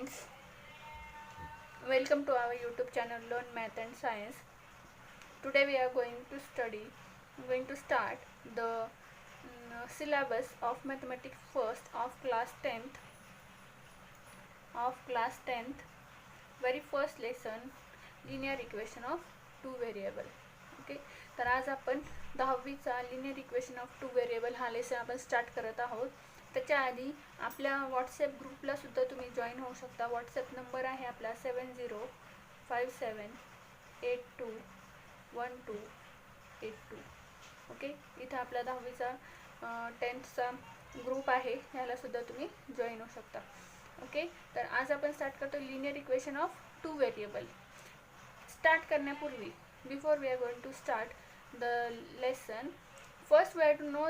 friends, welcome to our YouTube channel Learn Math and Science. Today we are going to start the syllabus of Mathematics first of class 10th, very first lesson, linear equation of two variable. Okay, तर आज आपण 10वीचा linear equation of two variable हा lesson आपण start करत आहोत. त्याच्या आधी आपल्या व्हॉट्सॲप ग्रुपला सुद्धा तुम्ही जॉईन होऊ शकता. व्हॉट्सॲप नंबर आहे आपला 7057821282. ओके, इथं आपला 10वीचा 10thचा ग्रुप आहे, ह्याला सुद्धा तुम्ही जॉईन होऊ शकता. ओके, तर आज आपण स्टार्ट करतो linear equation of two variable. Start करण्यापूर्वी, before we are going to start the lesson, first we have to know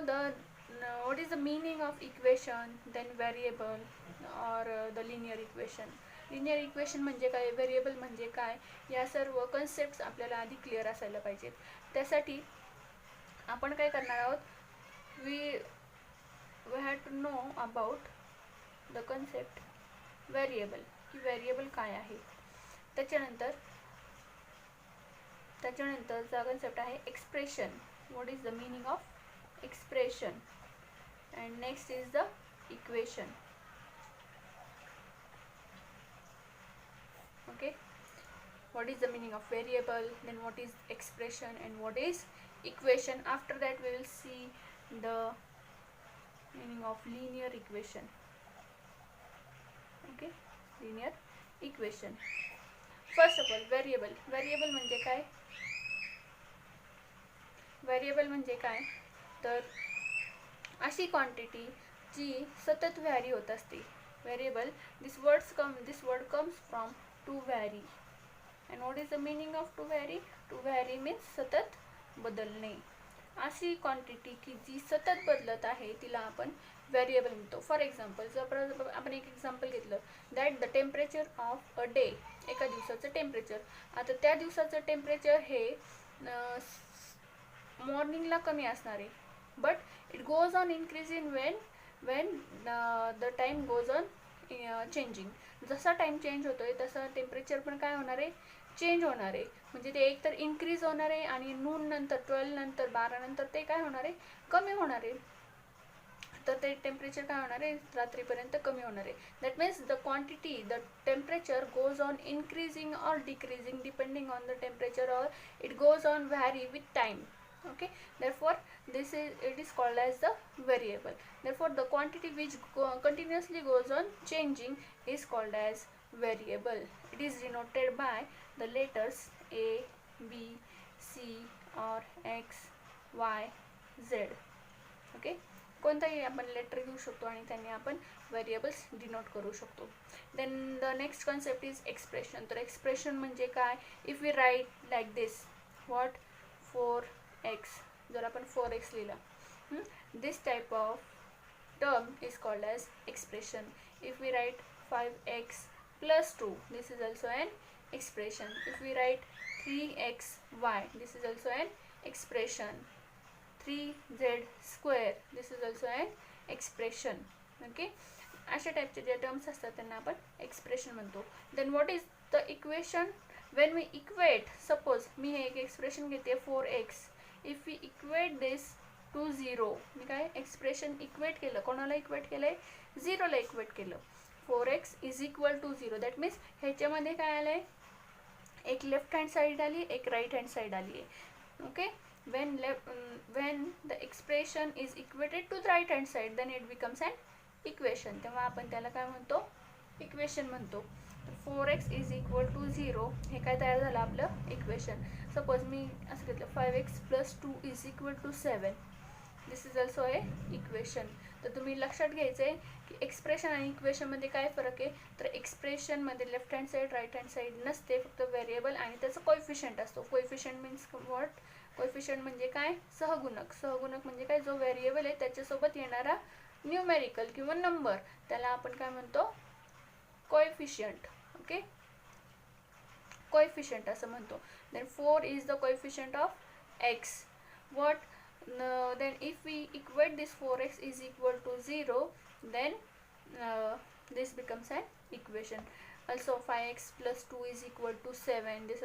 what is the meaning of equation, then variable or the linear equation. Linear equation म्हणजे काय, variable म्हणजे काय, या सर्व concepts आपल्याला आधी clear असायला पाहिजेत. त्यासाठी आपण काय करणार आहोत, we have to know about the concept variable, की व्हेरिएबल काय आहे. त्याच्यानंतरचा कन्सेप्ट आहे expression. What is the meaning of expression. And next is the equation. Okay, what is the meaning of variable, then what is expression and what is equation. After that we will see the meaning of linear equation. Okay, linear equation. First of all, variable म्हणजे काय. Variable म्हणजे काय, तर अशी quantity जी सतत vary होत असते. Variable, this word comes from to vary. And what is the meaning of to vary. To vary means सतत बदलणे. अशी क्वांटिटी की जी सतत बदलत आहे तिला आपण व्हेरिएबल म्हणतो. फॉर एक्झाम्पल, जर आपण एक एक्झाम्पल घेतलं, that the temperature of a day, एका दिवसाचं टेम्परेचर. आता त्या दिवसाचं टेम्परेचर हे मॉर्निंगला कमी असणार आहे, but it goes on increasing Wien the time goes on changing. जसा टाइम चेंज होतोय तसं टेम्परेचर पण काय होणार आहे, चेंज होणार आहे. म्हणजे ते एकतर इन्क्रीज होणार आहे आणि नून नंतर 12 नंतर 12 नंतर ते काय होणार आहे, कमी होणार आहे. तर ते टेम्परेचर काय होणार आहे, रात्रीपर्यंत कमी होणार आहे. That means the quantity, the temperature goes on increasing और decreasing depending on the temperature, और it goes on vary with time. Okay, therefore it is called as the variable. Therefore the quantity which continuously goes on changing is called as variable. It is denoted by the letters A, B, C or X, Y, Z. Okay, कोणताही आपण letter घेऊ शकतो आणि त्यांनी आपण variables denote करू शकतो. Then the next concept is expression. तर एक्सप्रेशन म्हणजे काय, if we write like this, what 4x, जर आपण 4x लिहिला, this type of term is called as expression. If we write 5x plus 2, this is also an expression. If we write 3xy, this is also an expression. 3z square, this is also an expression. Okay, अशा टाइपचे जे terms असतात त्यांना आपण expression म्हणतो. Then what is the equation. when we equate, suppose मी हे एक एक्सप्रेशन घेते 4x, if we equate this to 0, मी काय एक्सप्रेशन इक्वेट केलं, कोणाला इक्वेट केलंय, 0ला इक्वेट केलं. 4x is equal to 0. That means ह्याच्यामध्ये काय आलंय, एक लेफ्ट हँड साईड आली, एक राईट हँड साईड आली आहे. Okay, when the expression is equated to the right hand side, then it becomes an equation. तेव्हा आपण त्याला काय म्हणतो, इक्वेशन म्हणतो. 4x इज इक्वल टू 0, हे काय तयार झालं आपलं इक्वेशन. सपोज मी असं घेतलं 5x plus 2 is equal to 7, this is also a equation. तर तुम्ही लक्षात घ्यायचं आहे की एक्सप्रेशन आणि इक्वेशनमध्ये काय फरक आहे. तर एक्सप्रेशनमध्ये left hand side right hand side नसते, फक्त व्हेरिएबल आणि त्याचं कोएफिशियंट असतो. कोएफिशियंट मीन्स व्हॉट, कोएफिशियंट म्हणजे काय, सहगुणक. सहगुणक म्हणजे काय, जो व्हेरिएबल आहे त्याच्यासोबत येणारा न्यूमेरिकल किंवा नंबर, त्याला आपण काय म्हणतो, कोएफिशियंट. ओके, कोएफिशियंट असं म्हणतो. Then 4 is the coefficient of x. What, then if we equate this 4x is equal to 0, then this becomes an equation. Also 5x plus 2 is equal to 7. This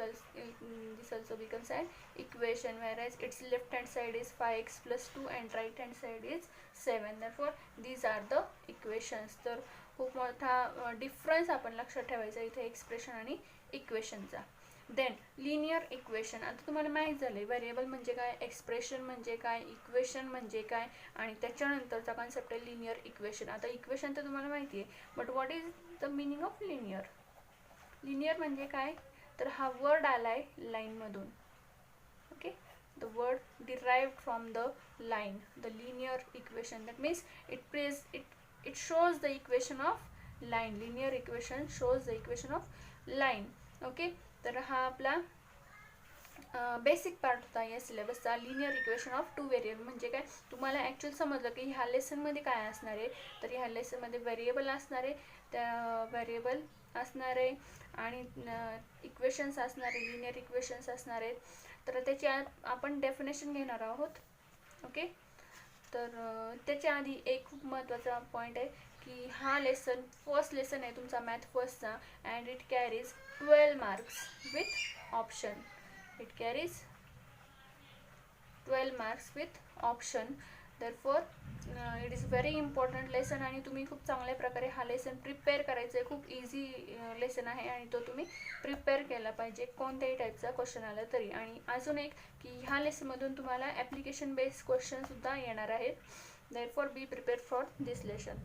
also becomes an equation, whereas its left hand side is 5x plus 2 and right hand side is 7. Therefore these are the equations. तर खूप मोठा difference आपण लक्षात ठेवायचा इथे expression आणि इक्वेशनचा. Then linear equation. आता तुम्हाला माहीत झाले व्हेरिएबल म्हणजे काय, एक्सप्रेशन म्हणजे काय, इक्वेशन म्हणजे काय, आणि त्याच्यानंतरचा कॉन्सेप्ट आहे लिनियर इक्वेशन. आता इक्वेशन तर तुम्हाला माहिती आहे, but what is the meaning of linear. Linear म्हणजे काय, तर हा वर्ड आलाय लाईनमधून. Okay, the word derived from the line, the linear equation. That means it shows the equation of line. Linear equation shows the equation of line. Okay, तर हा आपला basic part होता या सिलेबसचा, linear equation of two variable. म्हणजे काय तुम्हाला actual समजलं की ह्या लेसनमध्ये काय असणार आहे. तर ह्या लेसनमध्ये व्हेरिएबल असणार आहे, त्या व्हेरिएबल असणार आहे आणि इक्वेशन्स असणार आहे, लिनियर इक्वेशन्स असणार आहेत. तर त्याची आपण डेफिनेशन घेणार आहोत. ओके, तर त्याच्या आधी एक खूप महत्त्वाचा पॉईंट आहे की हा लेसन फर्स्ट लेसन आहे तुमचा मॅथ फर्स्टचा, and it carries 12 marks with option. It carries 12 marks with option. Therefore it is very important lesson आणि तुम्ही खूप चांगल्या प्रकारे हा लेसन प्रिपेअर करायचं आहे. खूप इझी लेसन आहे आणि तो तुम्ही प्रिपेअर केला पाहिजे कोणत्याही टाईपचा क्वेश्चन आला तरी. आणि अजून एक की ह्या लेसनमधून तुम्हाला ॲप्लिकेशन बेस्ड क्वेश्चनसुद्धा येणार आहेत. Therefore be prepare for this lesson.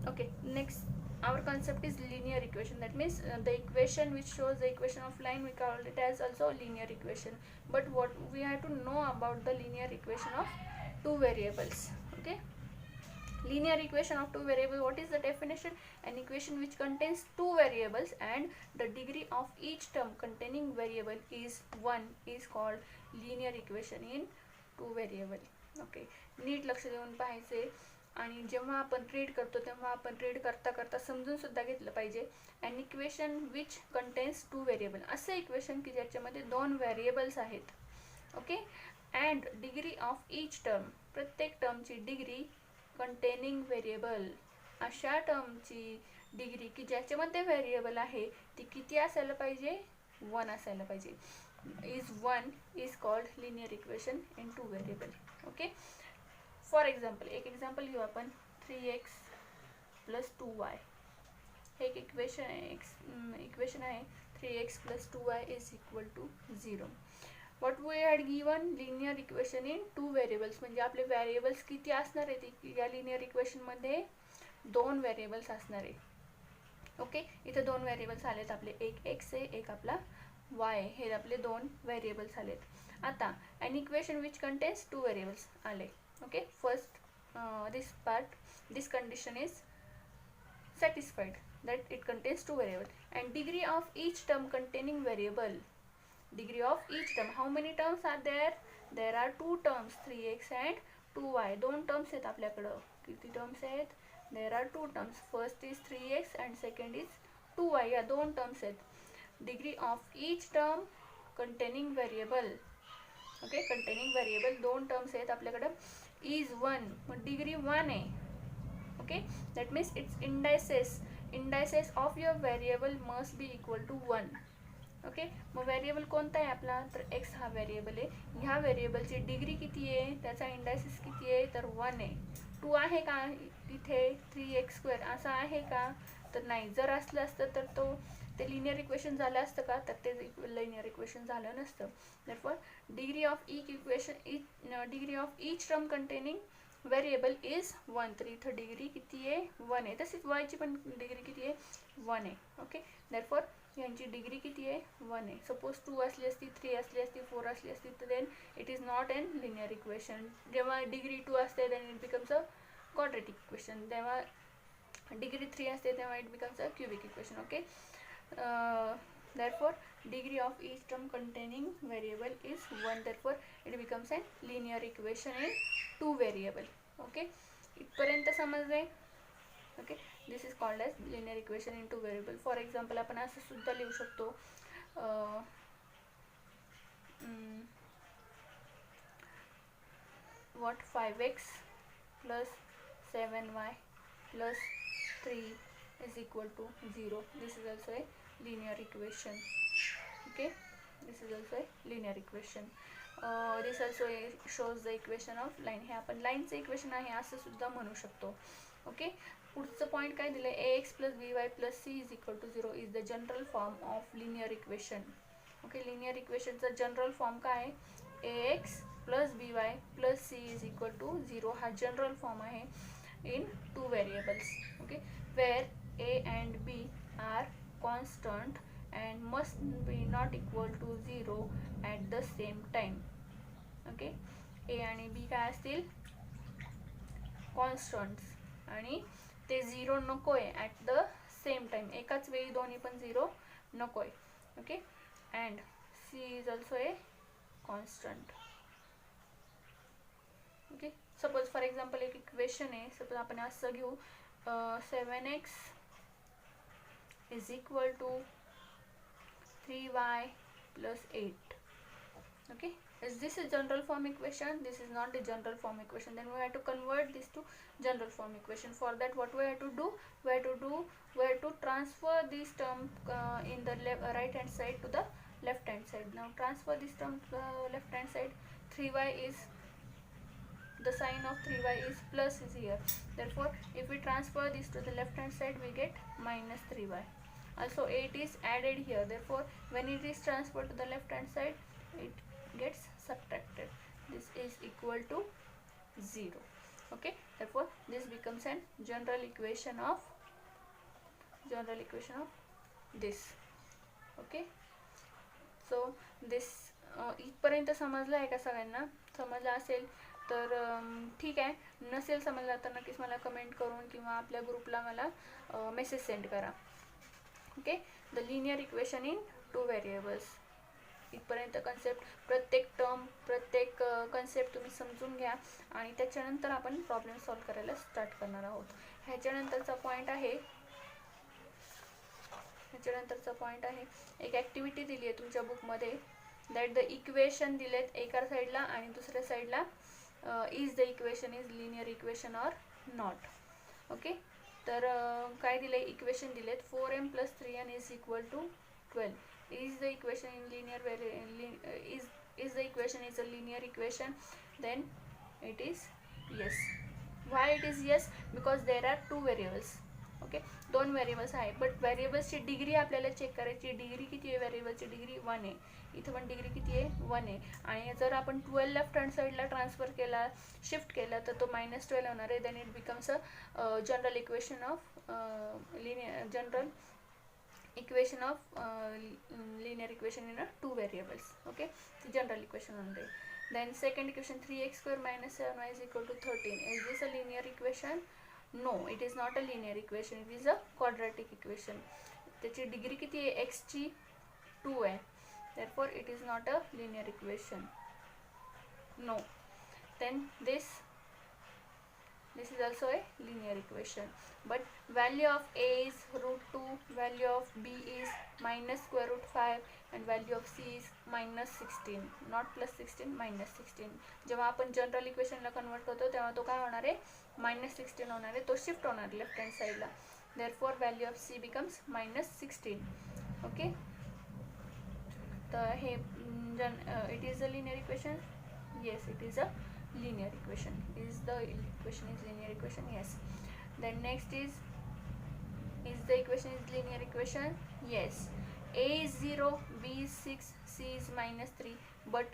Okay, next our concept is linear equation. That means the equation which shows the equation of line, we call it as also linear equation. But what we have to know about the linear equation of two variables. Okay, linear equation of two variables, what is the definition? An equation which contains two variables and the degree of each term containing variable is 1 is called linear equation in two variable. Okay, नीट लक्ष देऊन पाहायचे आणि जेव्हा आपण read करतो तेव्हा आपण read करता करता समजून सुद्धा घेतलं पाहिजे. An equation which contains two variable, असं इक्वेशन की ज्याच्यामध्ये दोन व्हेरिएबल्स आहेत. Okay, and degree of each term, प्रत्येक टर्मची डिग्री कंटेनिंग व्हेरिएबल, अशा टर्मची डिग्री की ज्याच्यामध्ये व्हेरिएबल आहे ती किती असायला पाहिजे, 1 असायला पाहिजे. Is 1 is called linear equation in two variable. Okay, for example एक एक्झाम्पल घेऊ आपण. 3x प्लस 2y हे एक इक्वेशन आहे. 3x plus 2y is equal to 0. What we had given linear equation in two variables, म्हणजे आपले variables किती असणार आहेत या लिनियर इक्वेशनमध्ये, 2 व्हेरिएबल्स असणार आहे. ओके, इथे 2 व्हेरिएबल्स आलेत आपले, एक x आहे एक आपला y आहे. हे आपले 2 व्हेरिएबल्स आलेत. आता an equation which contains two variables आले. Okay, first this condition is satisfied, that it contains two variables, and degree of each term containing variable, degree of each term, how many terms are there? There are 2 terms, 3x and 2y. 2 terms आहेत आपल्याकडं. किती terms आहेत? There are 2 terms, first is 3x and second is 2y. या 2 terms आहेत. degree of each term containing variable. Okay, containing variable 2 terms आहेत आपल्याकडं. Is 1, मग degree 1 आहे. Okay, that means its indices of your variable must be equal to 1. Okay, मग variable कोणता आहे आपला, तर एक्स हा व्हेरिएबल आहे. ह्या व्हेरिएबलची डिग्री किती आहे, त्याचा इंडायसेस किती आहे, तर 1 आहे. 2 आहे का तिथे, 3x² असं आहे का, तर नाही. जर असलं असतं तर ते लिनियर इक्वेशन झालं असतं का, तर ते लिनियर इक्वेशन झालं नसतं. Therefore degree of each term containing variable is 1. तर इथं डिग्री किती आहे, 1 आहे. तसेच वायची पण डिग्री किती आहे, 1 आहे. ओके, देअरफॉर यांची डिग्री किती आहे, 1 आहे. सपोज 2 असली असती, 3 असली असती, 4 असली असती, तर then it is not an linear equation. जेव्हा डिग्री 2 असते then it becomes a quadratic equation. तेव्हा डिग्री 3 असते तेव्हा it becomes a cubic equation. Okay, therefore degree of each term containing variable is 1. therefore it becomes a linear equation in two variable. okay, इथपर्यंत समजले. Okay, this is called as linear equation in two variable. For example आपण असं सुद्धा लिहू शकतो, what 5x plus 7y plus 3 is equal to 0. This is also a linear equation. Okay, this is also a linear equation. This also shows the equation of line. हे आपण लाईनचं equation आहे असं सुद्धा म्हणू शकतो. ओके, पुढचं पॉईंट काय दिलं, ax plus by plus c is equal to 0 is the general form of linear equation. Okay, linear इक्वेशनचा जनरल फॉर्म काय आहे, ax plus by plus c is equal to 0 हा जनरल फॉर्म आहे in two variables. Okay, where a and b are constant and must be not equal to 0 at the same time. Okay, a आणि b काय असतील, constants, आणि ते 0 नकोय at the same time, एकाच वेळी दोन्ही पण 0 नकोय. Okay, and c is also A constant. Okay, suppose for example एक इक्वेशन आहे, सपोज आपण असं घेऊ 7x is equal to 3y plus 8. Okay, is this a general form equation? This is not a general form equation. Then we have to convert this to general form equation. For that, what we have to do, we have to transfer this term in the right hand side to the left hand side. Now transfer this term to the left hand side. 3y is, the sign of 3y is plus is here. Therefore, if we transfer this to the left hand side, we get minus 3y. Also 8 is added here. Therefore, when it is transferred to the left hand side, it gets subtracted. This is equal to 0. Okay, therefore this becomes an general equation of this. Okay, so this इथपर्यंत समजलं आहे का सगळ्यांना? समजलं असेल तर ठीक आहे, नसेल समजलं तर नक्कीच मला कमेंट करून किंवा आपल्या ग्रुपला मला मेसेज सेंड करा. Okay, the linear equation in two variables. इथपर्यंत कन्सेप्ट, प्रत्येक टर्म, प्रत्येक कन्सेप्ट तुम्ही समजून घ्या आणि त्याच्यानंतर आपण प्रॉब्लेम सॉल्व करायला स्टार्ट करणार आहोत. ह्याच्यानंतरचा पॉईंट आहे एक ॲक्टिव्हिटी दिली आहे तुमच्या बुकमध्ये, दॅट द इक्वेशन दिलेत एका साईडला आणि दुसऱ्या साईडला is the equation is linear equation or not. Okay, तर काय दिलं आहे, इक्वेशन दिलेत 4m plus 3n is equal to 12. Is the equation in is the equation is a linear equation? Then it is yes. Why it is yes? Because there are two variables. Okay, दोन variables आहे, but व्हेरिएबल्सची degree आपल्याला check करायची. Degree किती आहे व्हेरिएबलची? Degree 1 आहे. इथं पण डिग्री किती आहे? 1 आहे. आणि जर आपण 12 लेफ्ट हँड साईडला ट्रान्सफर केला, शिफ्ट केला, तर तो -12 होणार आहे. Then it becomes a general equation of linear equation in a two variables. Okay, the general equation only. Then second equation, 3x square minus 7y is equal to 13. Is this a linear equation? No, it is not a linear equation. It is a quadratic equation. त्याची degree किती आहे? x ची 2 आहे. Therefore it is not a linear equation. No. Then this is also a linear equation, but value of a is √2, value of b is minus square root 5, and value of c is minus 16, not plus 16, minus 16. जेव्हा आपण general इक्वेशनला convert करतो तेव्हा तो काय होणार आहे? minus 16 होणार आहे. तो शिफ्ट होणार लेफ्ट हँड साईडला. therefore value of c becomes minus 16. Okay, तर हे it is a linear equation. Yes, it is a linear equation. Is the equation is linear equation? Yes. Then next is the equation is linear equation? Yes. A is 0, b is 6, c is -3, but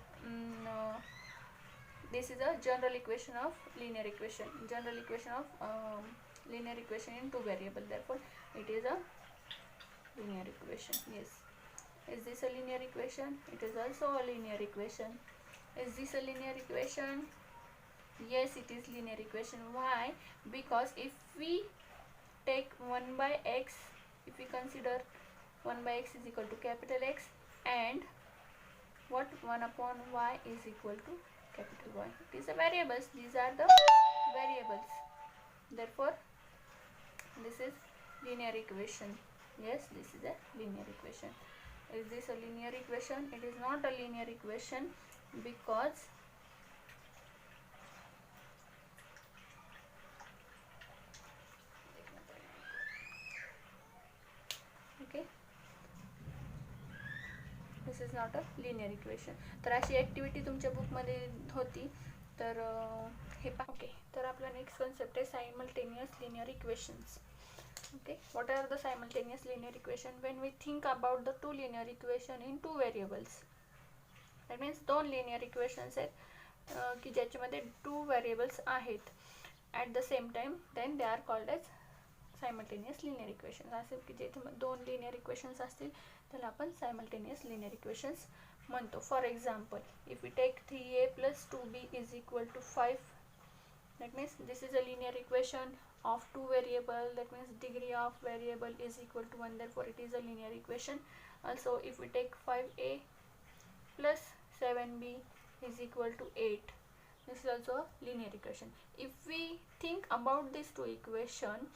this is a general equation of linear equation. General equation of linear equation in two variable. Therefore it is a linear equation. Yes. Is this a linear equation? It is also a linear equation. Is this a linear equation? Yes, it is linear equation. Why? Because if we take 1 by x, if we consider 1 by x is equal to capital X, and what 1 upon y is equal to capital Y. It is a variables. These are the variables. Therefore this is linear equation. Yes, this is a linear equation. Is this a linear equation? It is not a linear equation because is not a linear equation. तर अशी activity तुमच्या बुकमध्ये होती. तर हे okay. तर आपला next concept आहे simultaneous linear equations. Okay, what are the simultaneous linear equation? When we think about the two linear equation in two variables, that means दोन linear equations आहेत की ज्याच्यामध्ये two variables आहेत at the same time, then they are called as simultaneous linear equations. असे की जेथे दोन linear equations असतील त्याला आपण simultaneous linear equations म्हणतो. For example, if we take 3a plus 2b is equal to 5, that means this is a linear equation of two variable, that means degree of variable is equal to 1, therefore it is a linear equation. Also if we take 5a plus 7b is equal to 8, this is also a linear equation. If we think about these two equation,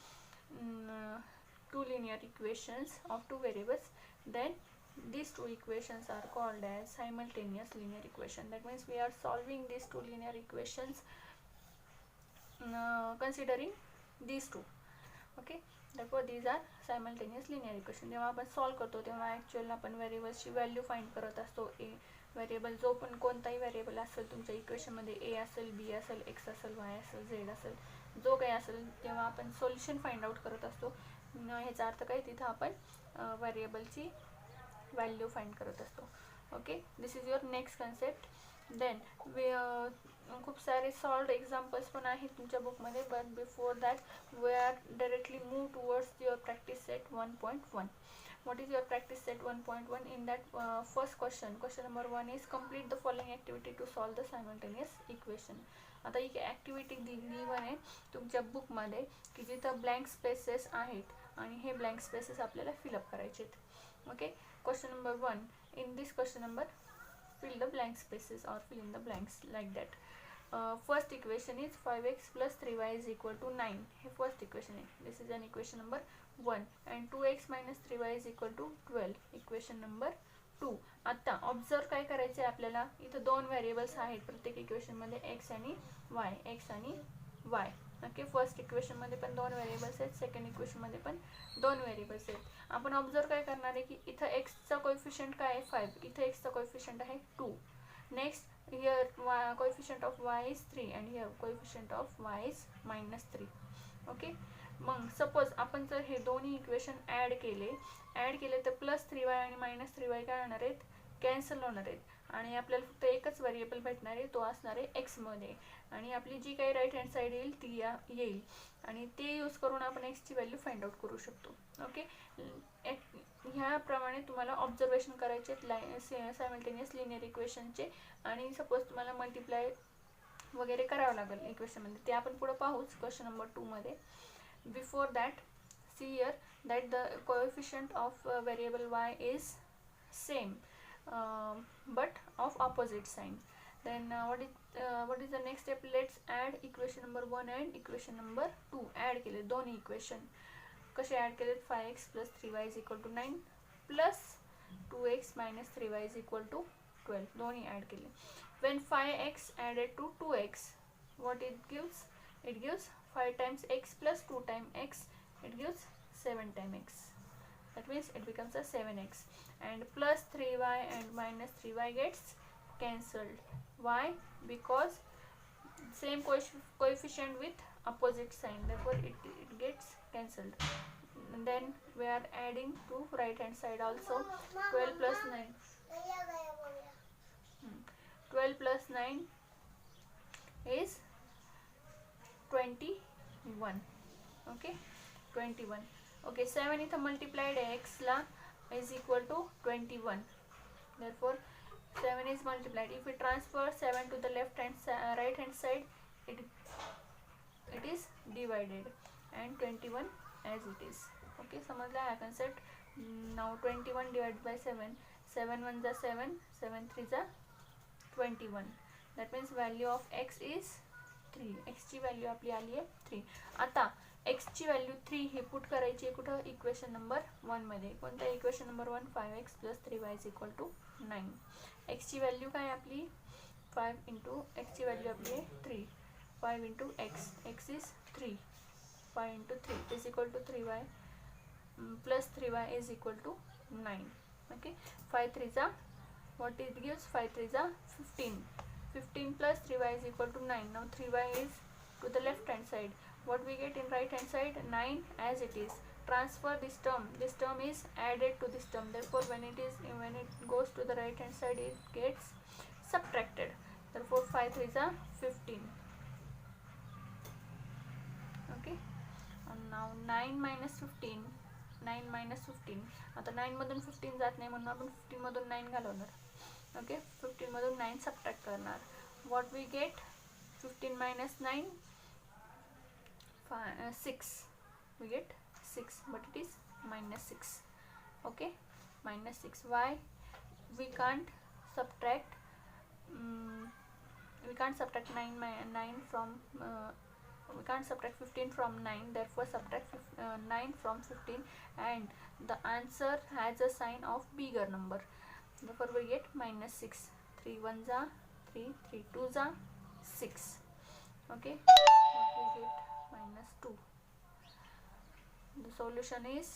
two linear equations of two variables, then these two equations are called as simultaneous linear equation. That means we are solving these two linear equations considering these two. Okay, therefore these are simultaneous linear equation. जेव्हा आपण solve करतो तेव्हा actual आपण व्हेरिएबल्सची value find करत असतो. ए variable जो पण कोणताही व्हेरिएबल असेल तुमच्या इक्वेशनमध्ये, ए असेल, बी असेल, एक्स असेल, वाय असेल, झेड असेल, जो काही असेल तेव्हा आपण सोल्युशन फाइंड आउट करत असतो. ह्याचा अर्थ काय, तिथं आपण व्हेरिएबलची व्हॅल्यू फाइंड करत असतो. Okay, this is your next concept. Then खूप सारे सॉल्व्ड एक्झाम्पल्स पण आहेत तुमच्या बुकमध्ये, but before that we are directly move towards your practice set 1.1. what is your practice set 1.1? in that first question number 1 is complete the following activity to solve the simultaneous equation. आता ही activity दिली आहे तुमच्या बुकमध्ये की जिथं blank spaces आहेत आणि हे ब्लँक स्पेसेस आपल्याला फिलअप करायचे आहेत. Okay, question number 1. in this question number, fill the blank spaces or fill in the blanks like that. First equation is 5x plus 3y is equal to 9. हे first equation आहे. This is an equation number 1 and 2x minus 3y is equal to 12. Equation number 2. आता observe काय करायचं आहे आपल्याला, इथं दोन variables आहेत प्रत्येक इक्वेशनमध्ये, एक्स आणि वाय, एक्स आणि वाय. ओके, फर्स्ट इक्वेशनमध्ये पण दोन व्हेरिएबल्स आहेत, सेकंड इक्वेशनमध्ये पण दोन व्हेरिएबल्स आहेत. आपण ऑब्झर्व काय करणार आहे की इथं एक्सचा कोएफिशियंट काय आहे 5, इथं एक्सचा कोएफिशियंट आहे 2. Next here coefficient of y is 3 and here coefficient of y is -3. Okay, मग सपोज आपण जर हे दोन्ही इक्वेशन ॲड केले तर +3y आणि -3y काय होणार आहेत, कॅन्सल होणार आहेत आणि आपल्याला फक्त एकच व्हेरिएबल भेटणार आहे, तो असणार आहे एक्समध्ये. आणि आपली जी काही राईट हँड साईड येईल ती येईल आणि ते यूज करून आपण एक्सची व्हॅल्यू फाइंड आउट करू शकतो. ओके, ह्याप्रमाणे तुम्हाला ऑब्झर्वेशन करायचे सायमल्टेनियस लिनियर इक्वेशनचे आणि सपोज तुम्हाला मल्टिप्लाय वगैरे करावं लागेल इक्वेशनमध्ये, ते आपण पुढे पाहूच क्वेश्चन नंबर 2 मध्ये. Before that see here that the coefficient of variable y is same but of opposite sign. Then what is the next step? Let's add equation number 1 and equation number 2. add केले दोन्ही equation. कसे add केलेत, 5x plus 3y is equal to 9 plus 2x minus 3y is equal to 12. दोन्ही add केले. When 5x added to 2x, what it gives? It gives 5 times x plus 2 times x. It gives 7 times x. That means it becomes a 7x. And plus 3y and minus 3y gets cancelled. Why? Because same coefficient with opposite sign, therefore it gets cancelled. And then we are adding to right hand side also. 12 plus 9. 12 plus 9 is 21. Okay, 21. Okay, 7 इथं multiplied x ला is equal to 21. Therefore 7 is multiplied. If we transfer 7 to the right hand side, it is divided and 21 as it is. Okay, समजला हा concept. Now 21 divided by 7. 7 1 जा 7, 7 3 जा 21. That means value of x is 3. x ची value आपली आली आहे 3. आता x ची व्हॅल्यू 3 ही पुट करायची आहे कुठं, इक्वेशन नंबर 1 मध्ये. कोणत्या equation number 1? 5x plus 3y is equal to 9. x ची व्हॅल्यू काय आपली 5 इंटू x ची व्हॅल्यू आपली आहे 3. 5 into x is 3. 5 into 3 is equal to 3y plus 3y is equal to 9. Okay, 5 3 जा what it gives? 5 3s are 15. 15 plus 3y is equal to 9. Now 3y is to the left hand side. What we get in right hand side? 9 as it is. Transfer this term. This term is added to this term. Therefore, when it goes to the right hand side, it gets subtracted. Therefore, 5 3s are 15. Okay. And now 9 minus 15. 9 minus 15. आता 9 मधून 15 जात नाही म्हणून आपण 15 मधून 9 घालवणार. Okay, 15 मधून 9 subtract करणार. What we get? 15 minus 9, 6. We get 6, but it is minus 6. Okay, minus 6. Why? We can't subtract 9 from we can't subtract 15 from 9. Therefore, subtract 9 from 15, and the answer has a sign of bigger number. Therefore, we get minus 6. 3 1s are 3, 3 2s are 6. Okay, what we get? Minus 2. The solution is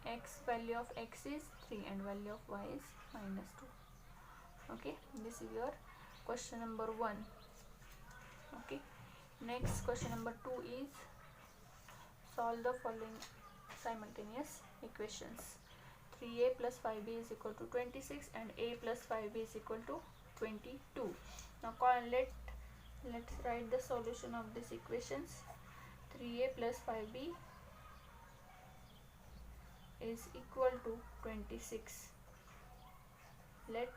x, value of x is 3 and value of y is minus 2. Okay, this is your question number 1. Okay, next question number 2 is solve the following simultaneous equations. 3a plus 5b is equal to 26 and a plus 5b is equal to 22. Now let's write the solution of these equations. 3a plus 5b is equal to 26. Let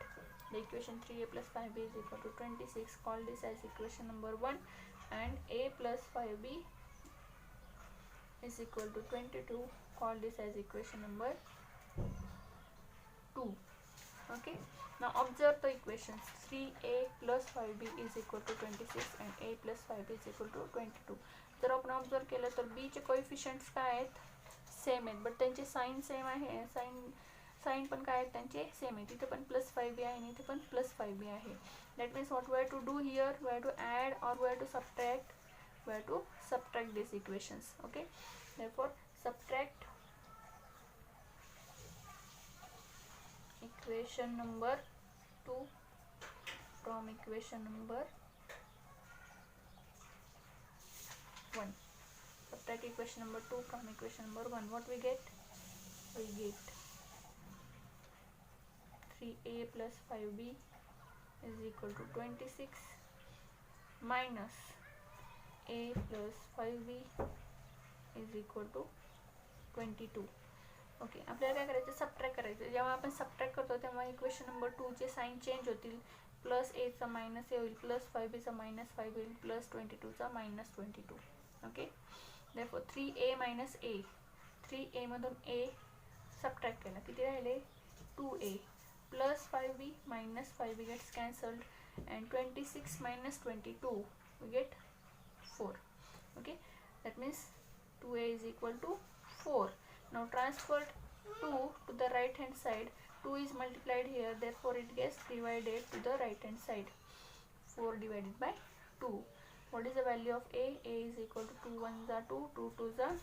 the equation 3a plus 5b is equal to 26. Call this as equation number 1, and a plus 5b is equal to 22. Call this as equation number 2. Okay, now observe the equations. 3a plus 5b is equal to 26 and a plus 5b is equal to 22. जर आपण observe केलं तर b चे कोएफिशियंट्स काय आहेत? Same आहेत, but त्यांचे sign same आहे. साइन पण काय आहेत त्यांचे? सेम आहे. तिथे पण प्लस 5b आहे आणि इथे पण प्लस 5b आहे. That means what we have to do here? We have to add or we have to subtract? We have to subtract these equations. Okay, therefore subtract equation number 2 from equation number 1. Subtract equation number 2 from equation number 1. What we get? We get 3a plus 5b is equal to 26 minus a plus 5b is equal to 22. Okay, आपल्याला काय करायचं? Subtract करायचं. जेव्हा आपण subtract करतो तेव्हा equation number 2 चे sign change होतील. प्लस a चा मायनस a होईल, प्लस 5b चा मायनस 5 होईल, प्लस 22 चा minus 22. Okay, therefore 3a minus a, 3a मधून a सबट्रॅक्ट केला, किती राहिले? 2a plus 5b minus 5b gets cancelled, and 26 minus 22 we get 4. Okay, that means 2a is equal to 4. Now transfer 2 to the right hand side. 2 is multiplied here, therefore it gets divided to the right hand side. 4 divided by 2. What is the value of a? A is equal to 2 1s are 2, 2 2s are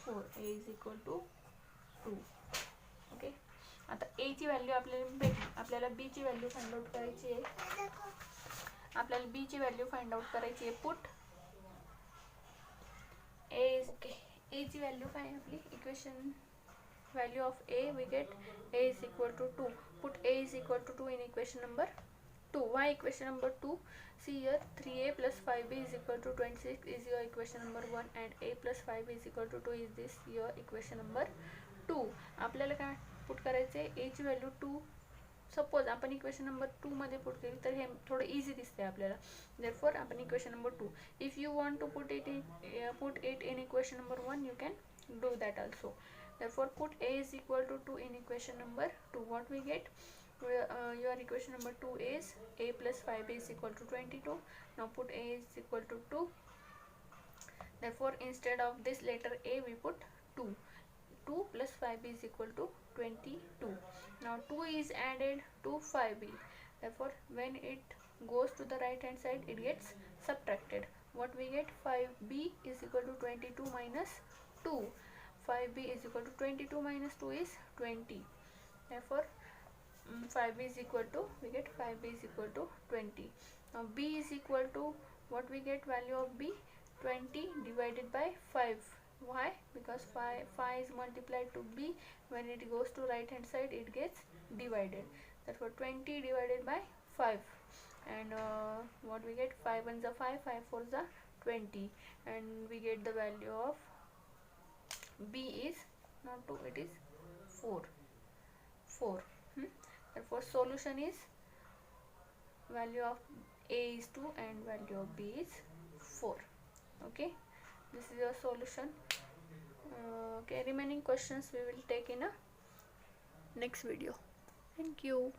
4. A is equal to 2. Okay, आता a ची value आपल्याला भेटली. आपल्याला b ची value find out करायची आहे. आपल्याला b ची व्हॅल्यू फाइंड आउट करायची आहे. Put a is okay. a ची व्हॅल्यू काय आहे आपली? Equation value of a, we get a is equal to 2. Put a is equal to 2 in equation number 2. Why equation number 2? See here, 3a plus 5b is equal to 26 is your equation number 1, and a plus 5b is equal to 2 is this your equation number 2. आपल्याला काय put करायचे? a ची value 2. Suppose आपण equation number 2 मध्ये put केली तर हे थोडं इझी दिसते आपल्याला. देअरफॉर आपण equation number 2, if you want to put it in equation number 1, you can do that also. Therefore put a is equal to 2 in equation number 2. What we get? Your equation number 2 is a plus 5b is equal to 22. Now put a is equal to 2. Therefore instead of this letter a we put 2. 2 plus 5b is equal to 22. Now 2 is added to 5b. Therefore when it goes to the right hand side, it gets subtracted. What we get? 5b is equal to 22 minus 2. 5b is equal to 22 minus 2 is 20. Therefore 5b is equal to, we get 5b is equal to 20. Now b is equal to, what we get value of b, 20 divided by 5. Why? Because 5 is multiplied to b, when it goes to right hand side it gets divided. Therefore 20 divided by 5, and what we get, 5 ones are 5, 5 fours are 20, and we get the value of b is not 2, it is 4. Therefore solution is, value of a is 2 and value of b is 4. Okay, this is your solution. Okay, remaining questions we will take in a next video. Thank you.